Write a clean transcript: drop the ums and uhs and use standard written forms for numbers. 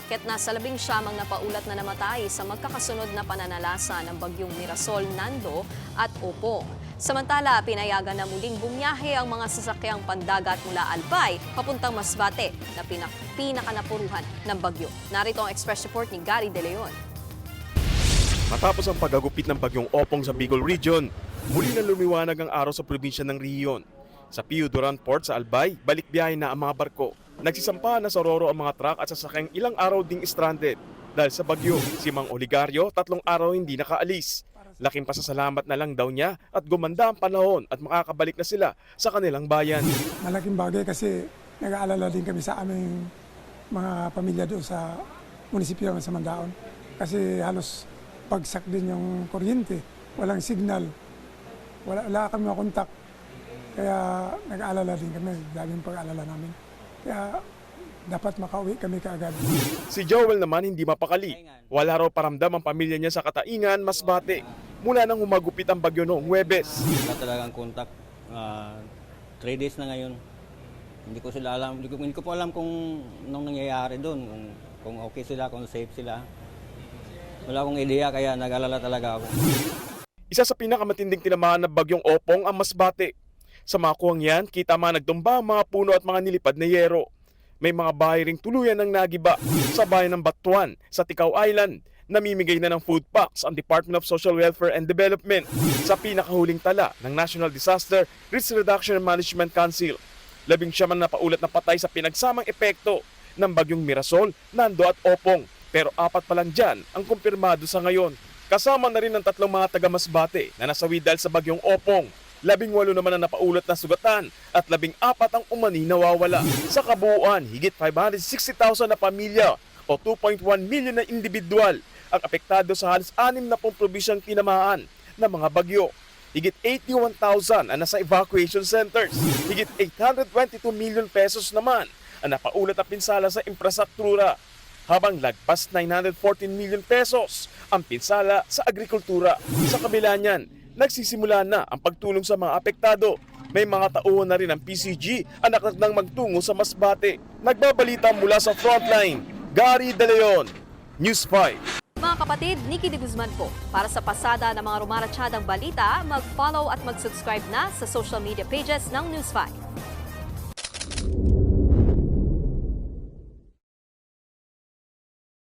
umakyat na sa 19 napaulat na namatay sa magkakasunod na pananalasa ng bagyong Mirasol, Nando at Opong. Samantala, pinayagan na muling bumiyahe ang mga sasakyang pandagat mula Albay papuntang Masbate na pinakanapuruhan ng bagyo. Narito ang Express Report ni Gary De Leon. Matapos ang paggagupit ng bagyong Opong sa Bicol Region, muli na lumiwanag ang araw sa probinsya ng Rion. Sa Pio Duran Port sa Albay, balik biyahe na ang mga barko. Nagsisampa na sa Roro ang mga truck at sasakyang ilang araw ding stranded. Dahil sa bagyo, si Mang Oligario 3 araw hindi nakaalis. Laking pasasalamat na lang daw niya at gumanda ang panahon at makakabalik na sila sa kanilang bayan. Malaking bagay kasi nag-aalala din kami sa aming mga pamilya doon sa munisipyo sa Mandaon. Kasi halos pagsak din yung kuryente, walang signal, wala kami makontak. Kaya nag-aalala din kami, daming pag-aalala namin. Kaya dapat makauwi kami kaagad. Si Joel naman hindi mapakali. Wala raw paramdam ang pamilya niya sa Kataingan, Masbate. Mula nang humagupit ang bagyo noong Huwebes. Wala talagang contact. 3 days na ngayon. Hindi ko sila alam. Hindi ko po alam kung anong nangyayari doon. Kung okay sila, kung safe sila. Wala akong ideya kaya nag-alala talaga ako. Isa sa pinakamatinding tinamaan ng bagyong Opong ang Masbate. Sa mga kuwang yan, kita mga nagtumba ang mga puno at mga nilipad na yero. May mga bahay ring tuluyan ng nagiba sa bayan ng Batuan sa Ticao Island. Namimigay na ng food packs ang Department of Social Welfare and Development sa pinakahuling tala ng National Disaster Risk Reduction and Management Council. 19 man napaulat na patay sa pinagsamang epekto ng bagyong Mirasol, Nando at Opong. Pero 4 pa lang dyan ang kumpirmado sa ngayon. Kasama na rin ng 3 mga taga-Masbate na nasawi dahil sa bagyong Opong. 18 naman ang napaulat na sugatan at 14 ang umani nawawala. Sa kabuuan, higit 560,000 na pamilya o 2.1 million na individual ang apektado sa halos 60 probinsyang tinamaan ng mga bagyo. Higit 81,000 ang nasa evacuation centers. Higit 822 million pesos naman ang napaulat na pinsala sa infrastruktura. Habang lagpas 914 million pesos ang pinsala sa agrikultura. Sa kabila niyan, nagsisimula na ang pagtulong sa mga apektado. May mga tauhan na rin ang PCG ang nakatang magtungo sa Masbate. Nagbabalita mula sa frontline, Gary De Leon, News 5. Mga kapatid, Nikki de Guzman po. Para sa pasada ng mga rumaratsyadang balita, mag-follow at mag-subscribe na sa social media pages ng News 5.